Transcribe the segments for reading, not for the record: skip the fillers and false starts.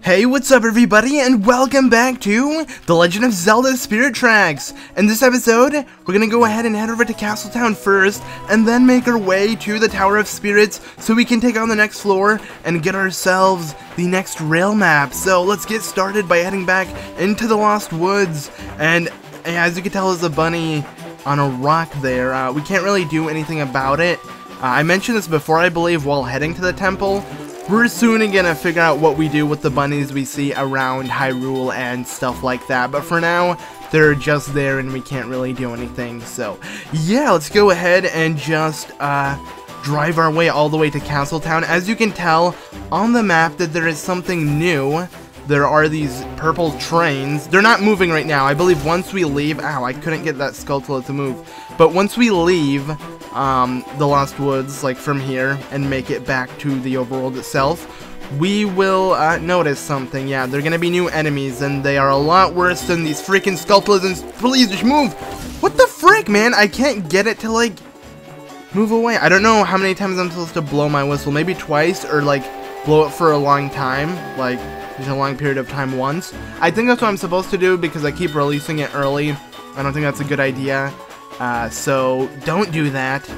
Hey, what's up everybody, and welcome back to The Legend of Zelda Spirit Tracks. In this episode, we're gonna go ahead and head over to Castletown first, and then make our way to the Tower of Spirits so we can take on the next floor and get ourselves the next rail map. So let's get started by heading back into the Lost Woods. And as you can tell, there's a bunny on a rock there. We can't really do anything about it. I mentioned this before, I believe, while heading to the temple. We're soon gonna figure out what we do with the bunnies we see around Hyrule and stuff like that, but for now, they're just there and we can't really do anything. So yeah, let's go ahead and just drive our way all the way to Castletown. As you can tell on the map that there is something new. There are these purple trains. They're not moving right now. I believe once we leave, ow, I couldn't get that Skulltula to move, but once we leave the Lost Woods, like from here, and make it back to the overworld itself, we will notice something. Yeah, they're gonna be new enemies, and they are a lot worse than these freaking Skulltulas. And please just move. What the frick, man? I can't get it to like move away. I don't know how many times I'm supposed to blow my whistle. Maybe twice, or like blow it for a long time, like just a long period of time once. I think that's what I'm supposed to do because I keep releasing it early. I don't think that's a good idea. So don't do that.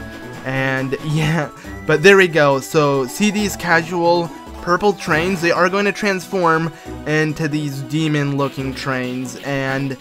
And yeah, but there we go. So see these casual purple trains? They are going to transform into these demon looking trains, and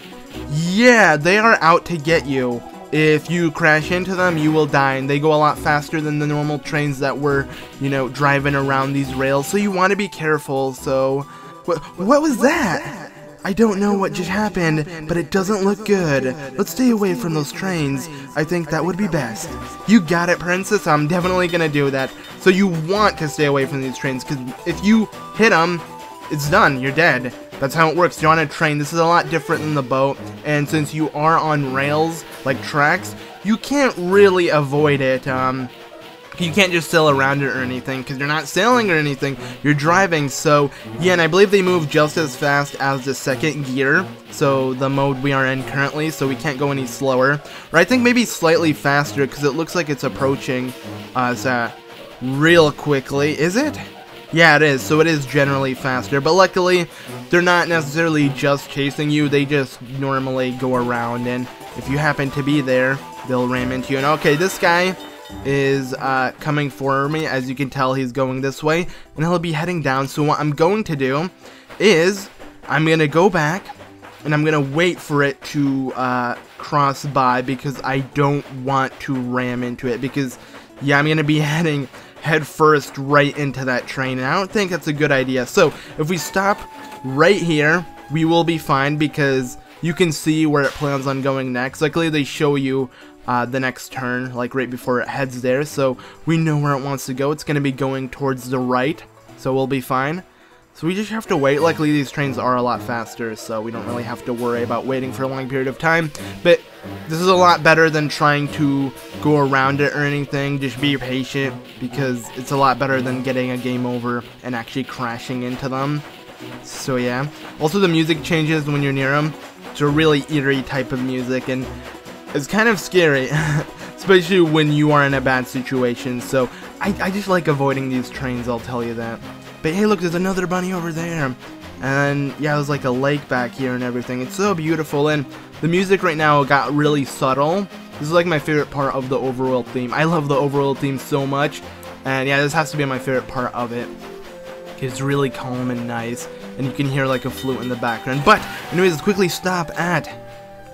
yeah, they are out to get you. If you crash into them, you will die, and they go a lot faster than the normal trains that were, you know, driving around these rails, so you want to be careful. So what was that? I don't know what just happened, but it doesn't look good. Let's stay away from those trains. I think that would be best. You got it, Princess. I'm definitely gonna do that. So you want to stay away from these trains, because if you hit them, it's done. You're dead. That's how it works. You're on a train. This is a lot different than the boat, and since you are on rails, like tracks, you can't really avoid it. You can't just sail around it or anything, because you're not sailing or anything, you're driving. So yeah, and I believe they move just as fast as the second gear, so the mode we are in currently, so we can't go any slower. Or I think maybe slightly faster, because it looks like it's approaching us real quickly. Is it? Yeah, it is, so it is generally faster, but luckily, they're not necessarily just chasing you, they just normally go around, and if you happen to be there, they'll ram into you. And okay, this guy is coming for me. As you can tell, he's going this way, and he'll be heading down. So what I'm going to do is I'm gonna go back and I'm gonna wait for it to cross by, because I don't want to ram into it, because yeah, I'm gonna be heading head first right into that train, and I don't think that's a good idea. So if we stop right here, we will be fine, because you can see where it plans on going next. Luckily they show you the next turn, like right before it heads there, so we know where it wants to go. It's going to be going towards the right, so we'll be fine. So we just have to wait. Luckily these trains are a lot faster, so we don't really have to worry about waiting for a long period of time. But this is a lot better than trying to go around it or anything. Just be patient, because it's a lot better than getting a game over and actually crashing into them. So yeah. Also, the music changes when you're near them. It's a really eerie type of music, and it's kind of scary, especially when you are in a bad situation. So I just like avoiding these trains, I'll tell you that. But hey, look, there's another bunny over there. And yeah, there's like a lake back here and everything. It's so beautiful, and the music right now got really subtle. This is like my favorite part of the overworld theme. I love the overworld theme so much, and yeah, this has to be my favorite part of it. It's really calm and nice, and you can hear like a flute in the background. But anyways, let's quickly stop at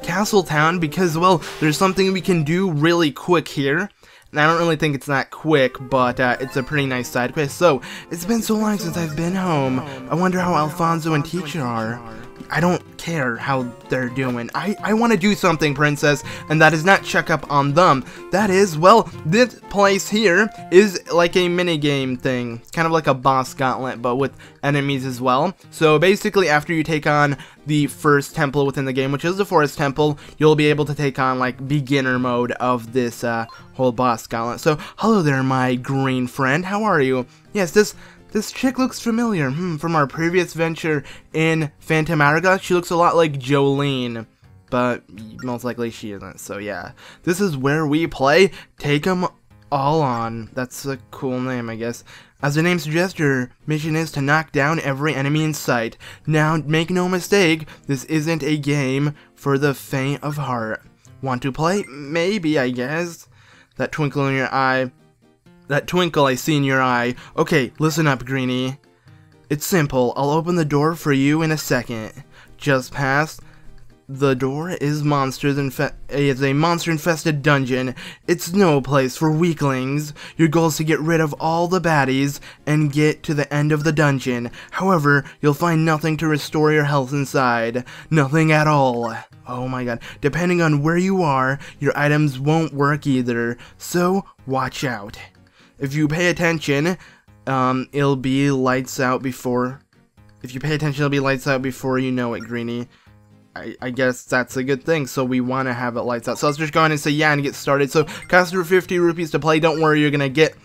Castletown, because, well, there's something we can do really quick here. And I don't really think it's that quick, but it's a pretty nice side quest. So, it's been so long since I've been home. I wonder how Alfonso and Tetra are. I don't care how they're doing. I want to do something, Princess, and that is not check up on them. That is, well, this place here is like a minigame thing. It's kind of like a boss gauntlet, but with enemies as well. So basically, after you take on the first temple within the game, which is the Forest Temple, you'll be able to take on like beginner mode of this whole boss gauntlet. So, hello there, my green friend. How are you? Yes, this chick looks familiar, from our previous venture in Phantom Hourglass. She looks a lot like Jolene, but most likely she isn't, so yeah. This is where we play Take 'em All On. That's a cool name, I guess. As the name suggests, your mission is to knock down every enemy in sight. Now, make no mistake, this isn't a game for the faint of heart. Want to play? Maybe, I guess. That twinkle in your eye. That twinkle I see in your eye. Okay, listen up, Greenie. It's simple. I'll open the door for you in a second. Just past the door is a monster-infested dungeon. It's no place for weaklings. Your goal is to get rid of all the baddies and get to the end of the dungeon. However, you'll find nothing to restore your health inside. Nothing at all. Oh my god. Depending on where you are, your items won't work either. So, watch out. If you pay attention, it'll be lights out before... If you pay attention, it'll be lights out before you know it, Greenie. I guess that's a good thing, so we want to have it lights out. So let's just go ahead and say yeah and get started. So, costs you 50 rupees to play. Don't worry, you're going to get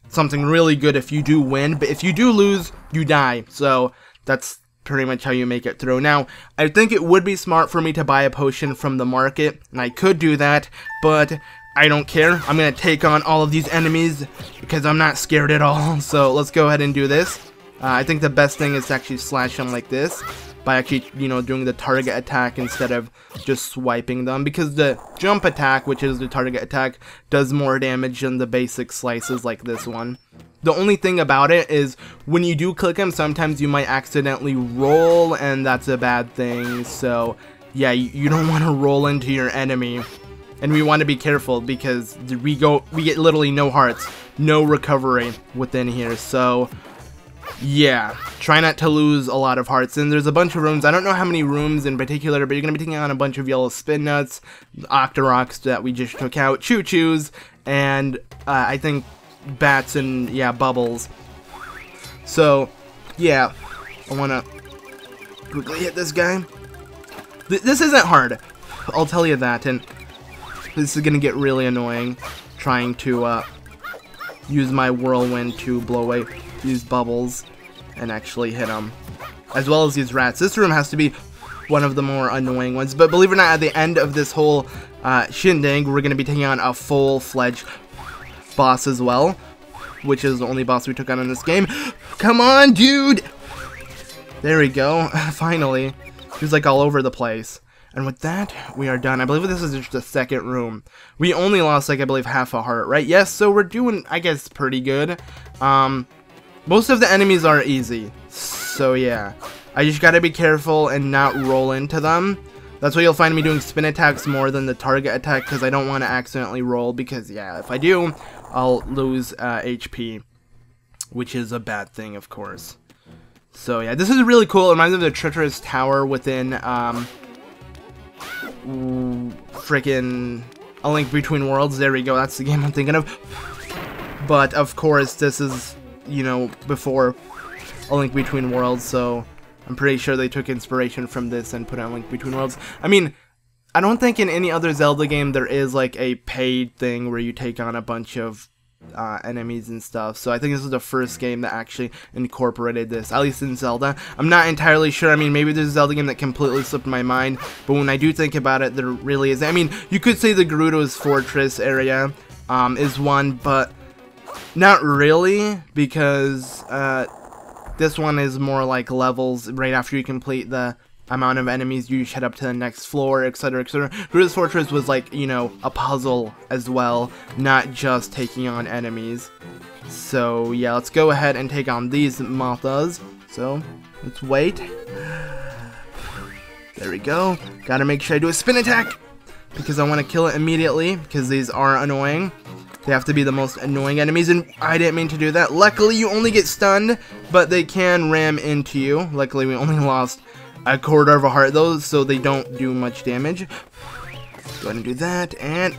something really good if you do win. But if you do lose, you die. So, that's pretty much how you make it through. Now, I think it would be smart for me to buy a potion from the market. And I could do that, but I don't care. I'm going to take on all of these enemies because I'm not scared at all. So, let's go ahead and do this. I think the best thing is to actually slash them like this. By actually, you know, doing the target attack instead of just swiping them. Because the jump attack, which is the target attack, does more damage than the basic slices like this one. The only thing about it is when you do click them, sometimes you might accidentally roll, and that's a bad thing. So, yeah, you don't want to roll into your enemy. And we want to be careful because we get literally no hearts, no recovery within here. So, yeah, try not to lose a lot of hearts. And there's a bunch of rooms. I don't know how many rooms in particular, but you're going to be taking on a bunch of yellow spin nuts, Octoroks that we just took out, choo-choos, and I think bats and, yeah, bubbles. So, yeah, I want to quickly hit this guy. This isn't hard, I'll tell you that, and this is going to get really annoying trying to use my whirlwind to blow away these bubbles and actually hit them, as well as these rats. This room has to be one of the more annoying ones, but believe it or not, at the end of this whole shindig, we're going to be taking on a full-fledged boss as well, which is the only boss we took on in this game. Come on, dude! There we go. Finally. He was like all over the place. And with that, we are done. I believe this is just the second room. We only lost, like, I believe, half a heart, right? Yes, so we're doing, I guess, pretty good. Most of the enemies are easy. So, yeah. I just gotta be careful and not roll into them. That's why you'll find me doing spin attacks more than the target attack, because I don't want to accidentally roll, because, yeah, if I do, I'll lose HP. Which is a bad thing, of course. So, yeah, this is really cool. It reminds me of the treacherous tower within, frickin' A Link Between Worlds. There we go, that's the game I'm thinking of. But of course this is, you know, before A Link Between Worlds, so I'm pretty sure they took inspiration from this and put it on Link Between Worlds. I mean, I don't think in any other Zelda game there is like a paid thing where you take on a bunch of enemies and stuff, so I think this is the first game that actually incorporated this, at least in Zelda. I'm not entirely sure. I mean, maybe there's a Zelda game that completely slipped my mind, but when I do think about it, there really is. I mean, you could say the Gerudo's Fortress area is one, but not really, because this one is more like levels. Right after you complete the amount of enemies, you head up to the next floor, etc., etc. Gerudo's Fortress was like, you know, a puzzle as well, not just taking on enemies. So, yeah, let's go ahead and take on these Mothas. So, let's wait. There we go. Gotta make sure I do a spin attack, because I want to kill it immediately, because these are annoying. They have to be the most annoying enemies, and I didn't mean to do that. Luckily, you only get stunned, but they can ram into you. Luckily, we only lost a quarter of a heart though, so they don't do much damage. Go ahead and do that, and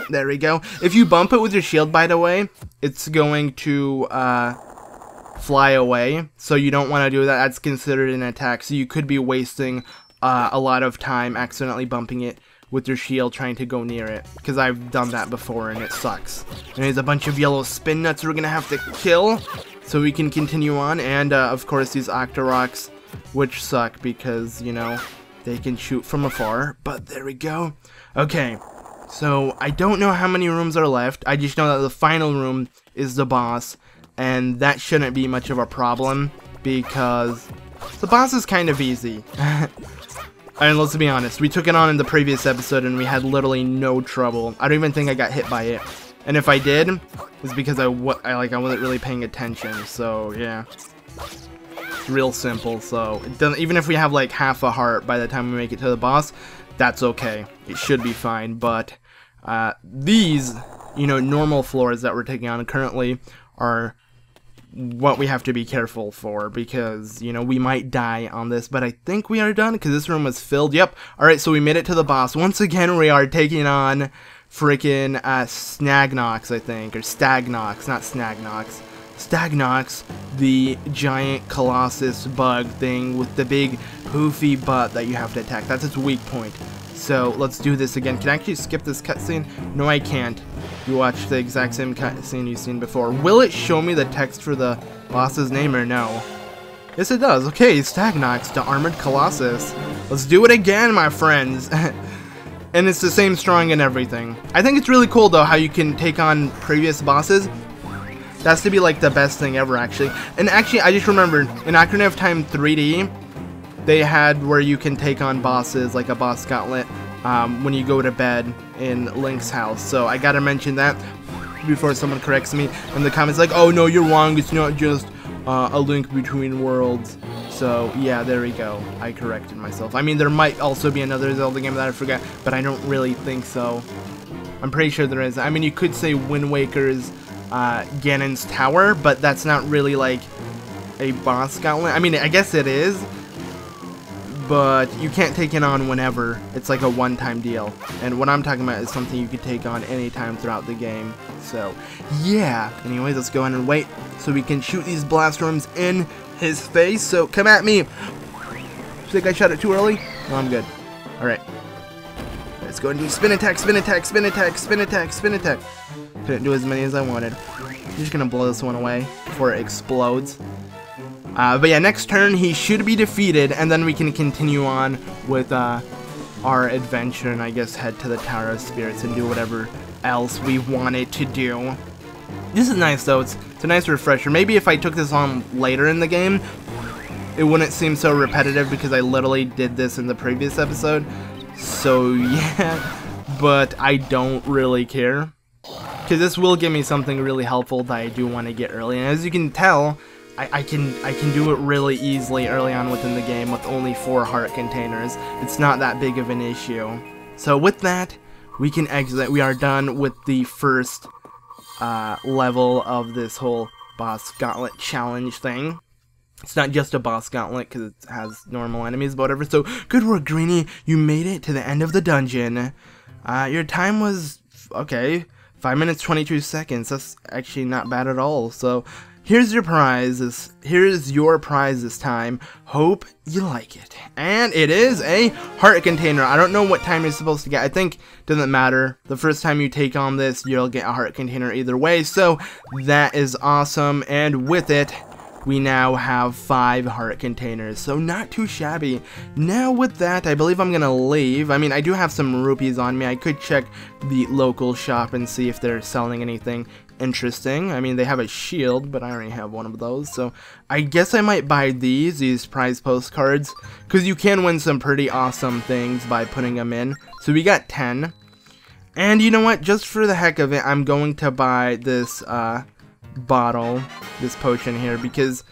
there we go. If you bump it with your shield, by the way, it's going to fly away, so you don't want to do that. That's considered an attack, so you could be wasting a lot of time accidentally bumping it with your shield trying to go near it, because I've done that before and it sucks. And there's a bunch of yellow spin nuts we're gonna have to kill so we can continue on, and of course these Octoroks, which suck because, you know, they can shoot from afar, but there we go. Okay, so I don't know how many rooms are left. I just know that the final room is the boss, and that shouldn't be much of a problem because the boss is kind of easy. And let's be honest, we took it on in the previous episode and we had literally no trouble. I don't even think I got hit by it. And if I did, it's because I wasn't really paying attention. So yeah, it's real simple. So it doesn't, even if we have like half a heart by the time we make it to the boss, that's okay. It should be fine. But these, you know, normal floors that we're taking on currently are what we have to be careful for, because, you know, we might die on this, but I think we are done because this room was filled. Yep. Alright, so we made it to the boss. Once again, we are taking on freaking Stagnox, I think, or Stagnox, not Stagnox. Stagnox, the giant colossus bug thing with the big poofy butt that you have to attack. That's its weak point. So let's do this again. Can I actually skip this cutscene? No, I can't. You watch the exact same cutscene you've seen before. Will it show me the text for the boss's name or no? Yes, it does. Okay, Stagnox, the armored colossus. Let's do it again, my friends. And it's the same strong and everything. I think it's really cool, though, how you can take on previous bosses. That's to be, like, the best thing ever, actually. And actually, I just remembered, in Ocarina of Time 3D, they had where you can take on bosses, like a boss gauntlet, when you go to bed in Link's house. So I gotta mention that before someone corrects me in the comments, like, oh no, you're wrong, it's not just a link between worlds. So yeah, there we go, I corrected myself. I mean, there might also be another Zelda game that I forgot, but I don't really think so. I'm pretty sure there is. I mean, you could say Wind Waker's Ganon's Tower, but that's not really like a boss gauntlet. I mean, I guess it is, but you can't take it on whenever. It's like a one-time deal. And what I'm talking about is something you could take on anytime throughout the game. So, yeah. Anyways, let's go ahead and wait so we can shoot these blast worms in his face. So, come at me. Think I shot it too early? No, I'm good. Alright. Let's go and do spin attack, spin attack, spin attack, spin attack, spin attack. Couldn't do as many as I wanted. I'm just gonna blow this one away before it explodes. But yeah, next turn he should be defeated, and then we can continue on with our adventure, and I guess head to the Tower of Spirits and do whatever else we wanted to do. This is nice though, it's a nice refresher. Maybe if I took this on later in the game, it wouldn't seem so repetitive because I literally did this in the previous episode. So yeah, but I don't really care, because this will give me something really helpful that I do want to get early, and as you can tell, I can do it really easily early on within the game with only 4 heart containers. It's not that big of an issue. So with that, we can exit. We are done with the first level of this whole boss gauntlet challenge thing. It's not just a boss gauntlet because it has normal enemies, but whatever. So good work, Greenie. You made it to the end of the dungeon. Your time was, okay, 5 minutes 22 seconds. That's actually not bad at all. So here's your prize. Here's your prize this time. Hope you like it. And it is a heart container. I don't know what time you're supposed to get. I think it doesn't matter. The first time you take on this, you'll get a heart container either way. So that is awesome. And with it, we now have 5 heart containers. So not too shabby. Now with that, I believe I'm gonna leave. I mean, I do have some rupees on me. I could check the local shop and see if they're selling anything interesting. I mean, they have a shield, but I already have one of those, so I guess I might buy these prize postcards, because you can win some pretty awesome things by putting them in. So we got 10, and you know what, just for the heck of it, I'm going to buy this bottle, this potion here, because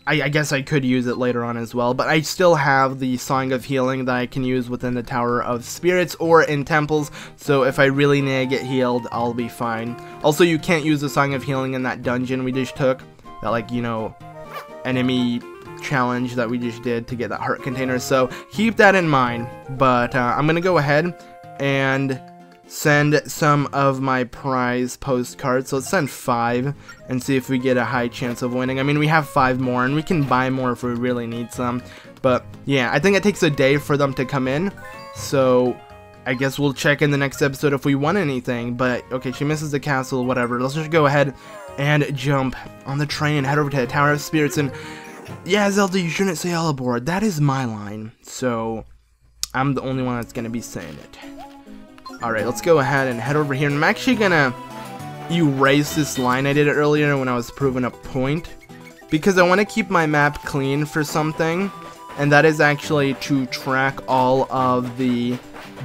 I guess I could use it later on as well, but I still have the Song of Healing that I can use within the Tower of Spirits or in temples, so if I really need to get healed, I'll be fine. Also, you can't use the Song of Healing in that dungeon we just took, that, like, you know, enemy challenge that we just did to get that heart container, so keep that in mind. But I'm gonna go ahead and send some of my prize postcards. So let's send 5 and see if we get a high chance of winning. I mean, we have 5 more and we can buy more if we really need some, but yeah, I think it takes a day for them to come in, so I guess we'll check in the next episode if we won anything. But okay, she misses the castle, whatever. Let's just go ahead and jump on the train and head over to the Tower of Spirits. And yeah, Zelda, you shouldn't say all aboard. That is my line, so I'm the only one that's gonna be saying it. Alright, let's go ahead and head over here, and I'm actually gonna, erase this line I did earlier when I was proving a point, because I want to keep my map clean for something, and that is actually to track all of the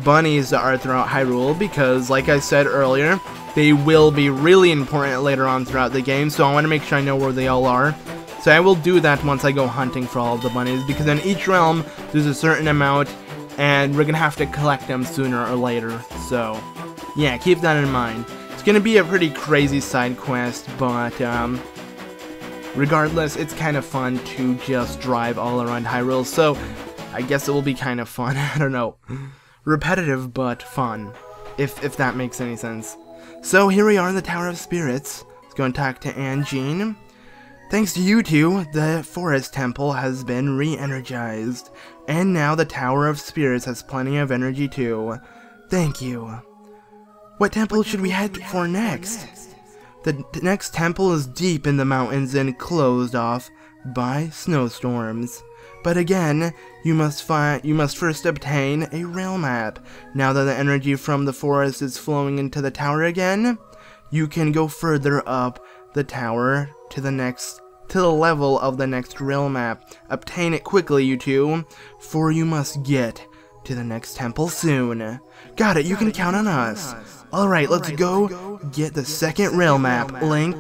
bunnies that are throughout Hyrule, because like I said earlier, they will be really important later on throughout the game, so I want to make sure I know where they all are. So I will do that once I go hunting for all of the bunnies, because in each realm there's a certain amount, and we're gonna have to collect them sooner or later. So yeah, keep that in mind. It's gonna be a pretty crazy side quest, but regardless, it's kind of fun to just drive all around Hyrule, so I guess it will be kind of fun. I don't know. Repetitive, but fun, if that makes any sense. So here we are in the Tower of Spirits. Let's go and talk to Anjean. Thanks to you two, the Forest Temple has been re-energized, and now the Tower of Spirits has plenty of energy too. Thank you. What temple should we head for next? The next temple is deep in the mountains and closed off by snowstorms. But again, you must first obtain a rail map. Now that the energy from the forest is flowing into the tower again, you can go further up the tower to the level of the next rail map. Obtain it quickly, you two, for you must get to the next temple soon. Got it, you can count on us. Alright, let's go get the second rail map. Link,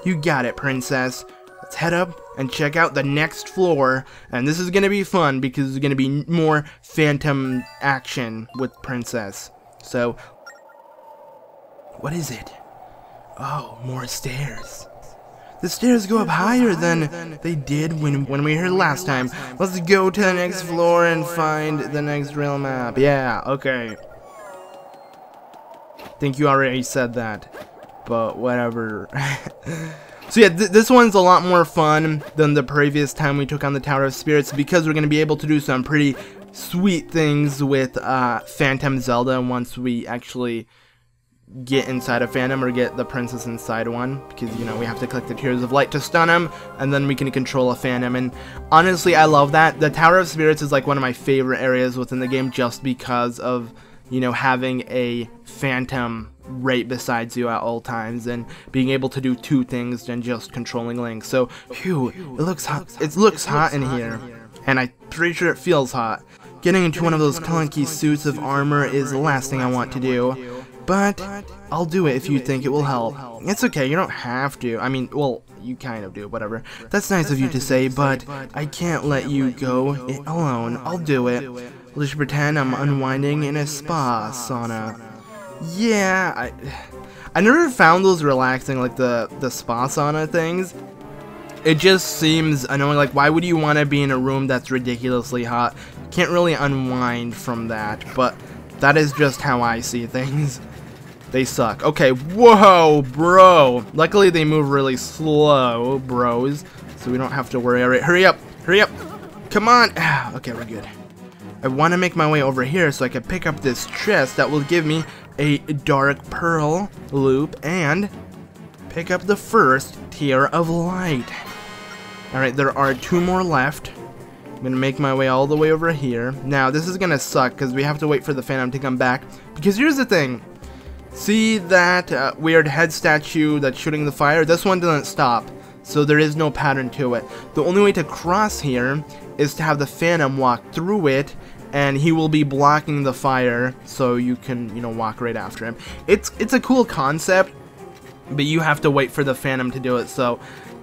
you got it, princess. Let's head up and check out the next floor, and this is gonna be fun because there's gonna be more phantom action with Princess. So, what is it? Oh, more stairs. The stairs go up higher than they did when we were here last time. Let's go to the next floor and find the next rail map. Yeah, okay. Think you already said that, but whatever. So yeah, this one's a lot more fun than the previous time we took on the Tower of Spirits, because we're going to be able to do some pretty sweet things with Phantom Zelda once we actually get inside a Phantom, or get the princess inside one, because, you know, we have to collect the Tears of Light to stun him, and then we can control a Phantom. And honestly, I love that. The Tower of Spirits is like one of my favorite areas within the game, just because of, you know, having a Phantom right beside you at all times, and being able to do two things than just controlling Link. So, phew, it looks hot. It looks hot in here, and I'm pretty sure it feels hot. Getting into one of those clunky suits of armor is the last thing I want to do, but I'll do it if you think it will help. It's okay, you don't have to. I mean, well, you kind of do, whatever. That's nice of you to say, but I can't let you go it alone. I'll do it. I'll just pretend I'm unwinding in a spa sauna. Yeah, I never found those relaxing, like the spa sauna things. It just seems annoying. Like, why would you want to be in a room that's ridiculously hot? You can't really unwind from that, but that is just how I see things. They suck. Okay, whoa, bro. Luckily, they move really slow, bros, so we don't have to worry. Alright, hurry up, hurry up. Come on. Okay, we're good. I want to make my way over here so I can pick up this chest that will give me a dark pearl loop and pick up the first tier of light. Alright, there are two more left. I'm gonna make my way all the way over here. Now, this is gonna suck because we have to wait for the Phantom to come back. Because here's the thing. See that weird head statue that's shooting the fire? This one doesn't stop, so there is no pattern to it. The only way to cross here is to have the Phantom walk through it, and he will be blocking the fire, so you can, you know, walk right after him. It's a cool concept, but you have to wait for the Phantom to do it. So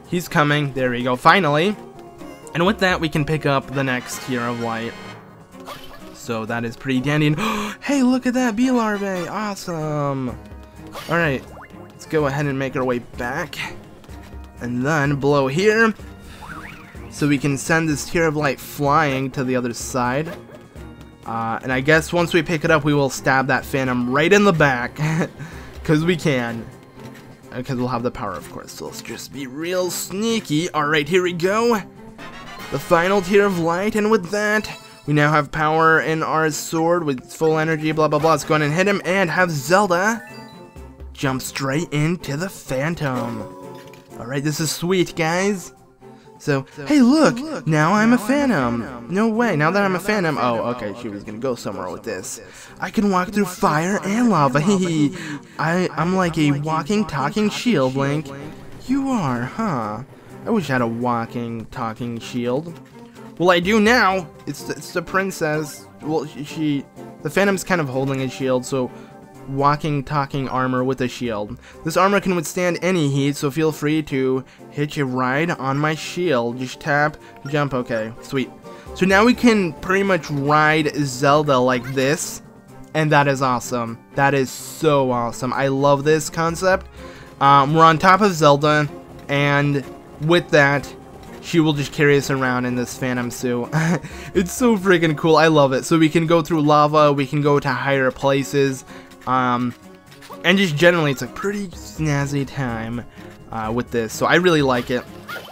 he's coming. There we go, finally. And with that, we can pick up the next tier of light. So that is pretty dandy. And hey, look at that bee larvae! Awesome. All right, let's go ahead and make our way back, and then blow here, so we can send this tier of light flying to the other side. And I guess once we pick it up, we will stab that Phantom right in the back, because we can. Because we'll have the power, of course, so let's just be real sneaky. Alright, here we go. The final tier of light, and with that, we now have power in our sword with full energy, blah blah blah. Let's go ahead and hit him, and have Zelda jump straight into the Phantom. Alright, this is sweet, guys. So, hey look, now I'm a Phantom. No way, now that I'm a Phantom, oh, okay, she was gonna go somewhere with this. I can walk through fire and lava, hehe. I'm like a walking, talking shield, Link. You are, huh? I wish I had a walking, talking shield. Well, I do now. It's the princess. Well, the Phantom's kind of holding a shield, so walking, talking armor with a shield. This armor can withstand any heat, so feel free to hitch a ride on my shield. Just tap, jump, okay, sweet. So now we can pretty much ride Zelda like this, and that is awesome. That is so awesome. I love this concept. We're on top of Zelda, and with that, she will just carry us around in this Phantom suit. It's so freaking cool. I love it. So we can go through lava, we can go to higher places, and just generally it's a pretty snazzy time with this. So I really like it.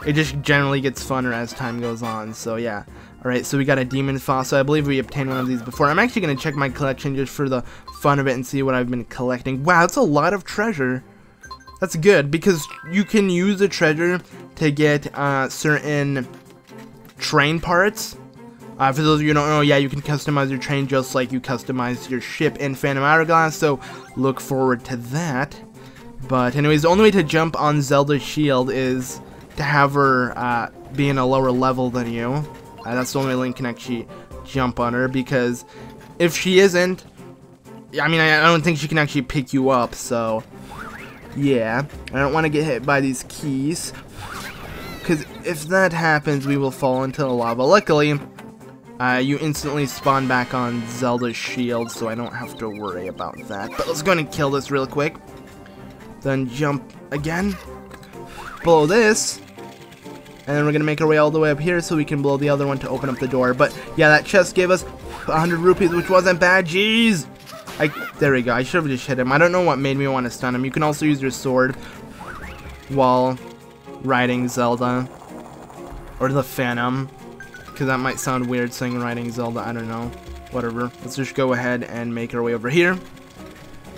It just generally gets funner as time goes on. So yeah. Alright, so we got a demon fossil. I believe we obtained one of these before. I'm actually going to check my collection just for the fun of it and see what I've been collecting. Wow, that's a lot of treasure. That's good, because you can use the treasure to get certain train parts. For those of you who don't know, yeah, you can customize your train just like you customize your ship in Phantom Hourglass, so look forward to that. But anyways, the only way to jump on Zelda's shield is to have her be in a lower level than you. That's the only way Link can actually jump on her, because if she isn't, I mean, I don't think she can actually pick you up, so yeah. I don't want to get hit by these keys, because if that happens, we will fall into the lava. Luckily, you instantly spawn back on Zelda's shield, so I don't have to worry about that. But let's go ahead and kill this real quick. Then jump again. Blow this. And then we're going to make our way all the way up here so we can blow the other one to open up the door. But yeah, that chest gave us 100 rupees, which wasn't bad. Jeez. There we go. I should have just hit him. I don't know what made me want to stun him. You can also use your sword while riding Zelda. Or the Phantom. Because that might sound weird saying riding Zelda. I don't know. Whatever. Let's just go ahead and make our way over here.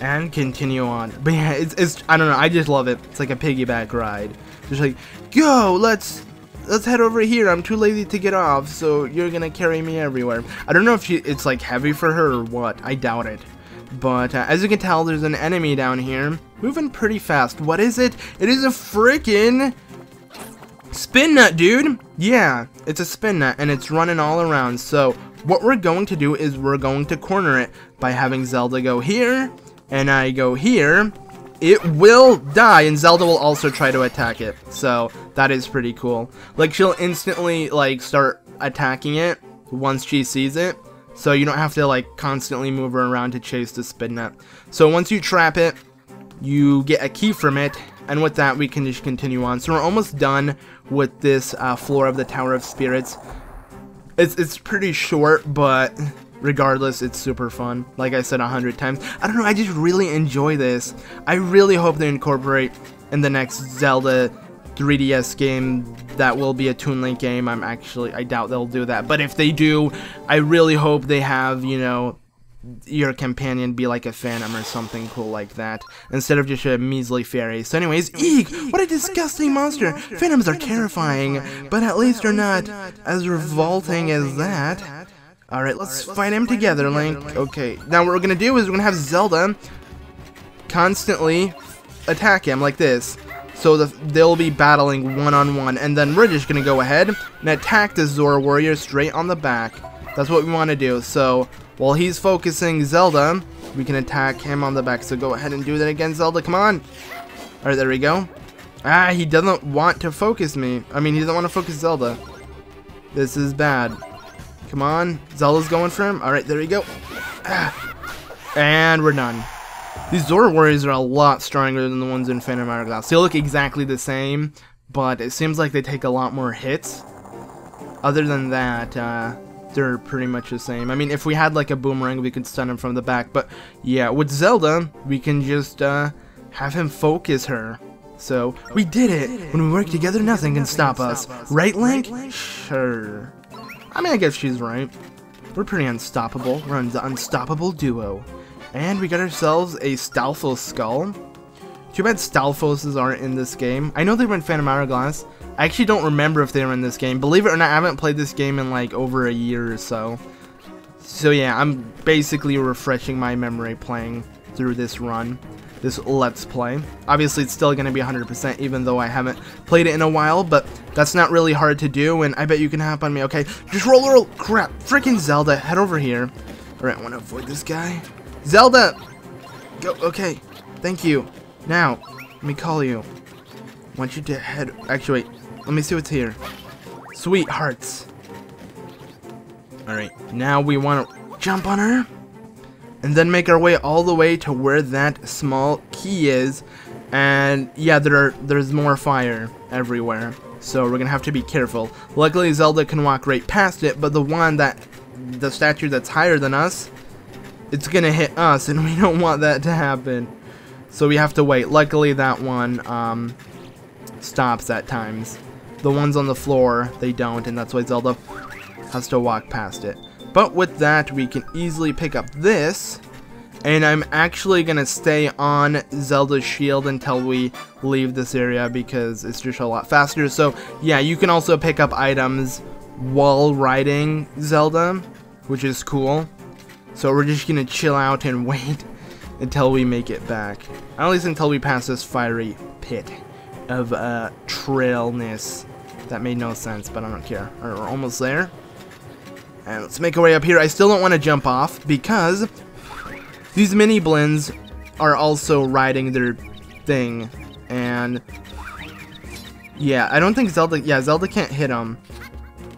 And continue on. But yeah, it's I don't know. I just love it. It's like a piggyback ride. Just like, go, let's head over here. I'm too lazy to get off, so you're gonna carry me everywhere. I don't know if it's like heavy for her or what. I doubt it. But as you can tell, there's an enemy down here moving pretty fast. What is it? It is a freaking spin nut, dude. Yeah, it's a spin nut, and it's running all around. So what we're going to do is we're going to corner it by having Zelda go here, and I go here. It will die, and Zelda will also try to attack it. So that is pretty cool. Like, she'll instantly like start attacking it once she sees it. So you don't have to like constantly move her around to chase the spin nut. So once you trap it, you get a key from it, and with that we can just continue on. So we're almost done with this floor of the Tower of Spirits. It's pretty short, but regardless, it's super fun. Like I said 100 times. I don't know, I just really enjoy this. I really hope they incorporate in the next Zelda 3DS game that will be a Toon Link game. I doubt they'll do that. But if they do, I really hope they have, you know, your companion be like a Phantom or something cool like that, instead of just a measly fairy. So anyways, eek! What a disgusting monster! Phantoms are terrifying, but at least they're not as revolting as that. Alright, let's fight him together, Link. Okay, now what we're gonna do is we're gonna have Zelda constantly attack him like this. So they'll be battling one-on-one, and then we're just gonna go ahead and attack the Zora Warrior straight on the back. That's what we want to do. So while he's focusing Zelda, we can attack him on the back. So go ahead and do that again, Zelda. Come on. Alright, there we go. Ah, he doesn't want to focus me. I mean, he doesn't want to focus Zelda. This is bad. Come on. Zelda's going for him. Alright, there we go. Ah. And we're done. These Zora Warriors are a lot stronger than the ones in Phantom Hourglass. They look exactly the same, but it seems like they take a lot more hits. Other than that, they're pretty much the same. I mean, if we had like a boomerang, we could stun him from the back. But yeah, with Zelda, we can just have him focus her. So we did it. When we work together, nothing can stop us. Right, Link? Sure. I mean, I guess she's right. We're pretty unstoppable. We're the unstoppable duo. And we got ourselves a Stalfos skull. Too bad Stalfoses aren't in this game. I know they were in Phantom Hourglass. I actually don't remember if they were in this game. Believe it or not, I haven't played this game in like over a year or so. So yeah, I'm basically refreshing my memory playing through this run, this Let's Play. Obviously, it's still going to be 100% even though I haven't played it in a while, but that's not really hard to do, and I bet you can hop on me. Okay, just roll. Crap, freaking Zelda, head over here. Alright, I want to avoid this guy. Zelda! Go, okay, thank you. Now, let me call you. I want you to head, actually, wait, let me see what's here. Sweethearts. Alright, now we want to jump on her, and then make our way all the way to where that small key is. And yeah, there's more fire everywhere, so we're gonna have to be careful. Luckily, Zelda can walk right past it, but the statue that's higher than us, it's gonna hit us, and we don't want that to happen. So we have to wait. Luckily, that one stops at times. The ones on the floor, they don't, and that's why Zelda has to walk past it. But with that, we can easily pick up this, and I'm actually gonna stay on Zelda's shield until we leave this area because it's just a lot faster. So yeah, you can also pick up items while riding Zelda, which is cool. So we're just gonna chill out and wait until we make it back, at least until we pass this fiery pit of trailness. That made no sense, but I don't care. Alright, we're almost there. And let's make our way up here. I still don't want to jump off because these mini blends are also riding their thing. And yeah, I don't think Zelda can't hit them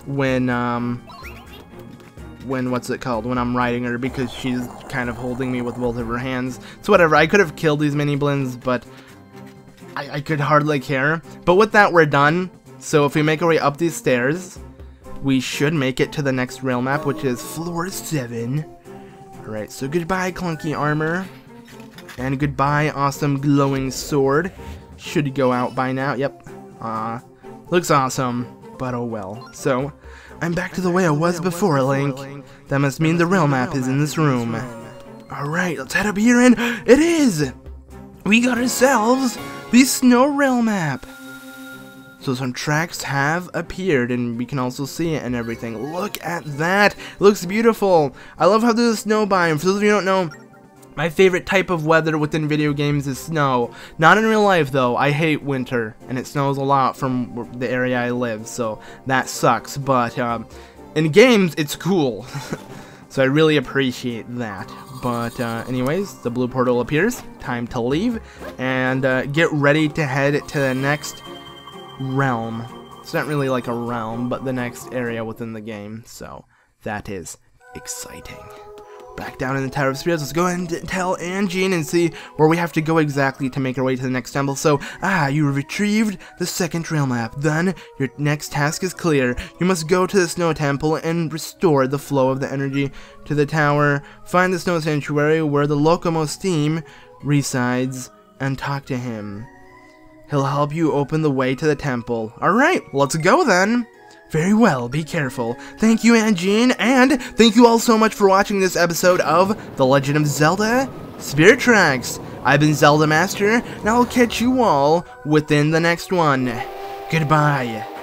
when what's it called? When I'm riding her, because she's kind of holding me with both of her hands. So whatever, I could have killed these mini blends, but I could hardly care. But with that, we're done. So if we make our way up these stairs, we should make it to the next rail map, which is floor 7. Alright, so goodbye clunky armor. And goodbye awesome glowing sword. Should go out by now. Yep. Looks awesome, but oh well. So, I'm back to the way I was before, Link. That must mean the rail map is in this room. Alright, let's head up here, and it is! We got ourselves the snow rail map. So some tracks have appeared, and we can also see it and everything. Look at that! It looks beautiful! I love how there's a snow biome. For those of you who don't know, my favorite type of weather within video games is snow. Not in real life, though. I hate winter, and it snows a lot from the area I live, so that sucks. But in games, it's cool. So I really appreciate that. But anyways, the blue portal appears. Time to leave, and get ready to head to the next realm. It's not really like a realm, but the next area within the game, so that is exciting. Back down in the Tower of Spirits, let's go ahead and tell Anjean and see where we have to go exactly to make our way to the next temple. So, you retrieved the second rail map. Then, your next task is clear. You must go to the Snow Temple and restore the flow of the energy to the tower. Find the Snow Sanctuary where the Locomo Steam resides and talk to him. He'll help you open the way to the temple. Alright, let's go then. Very well, be careful. Thank you, Anjean, and thank you all so much for watching this episode of The Legend of Zelda Spirit Tracks. I've been ZeldaMaster, and I'll catch you all within the next one. Goodbye.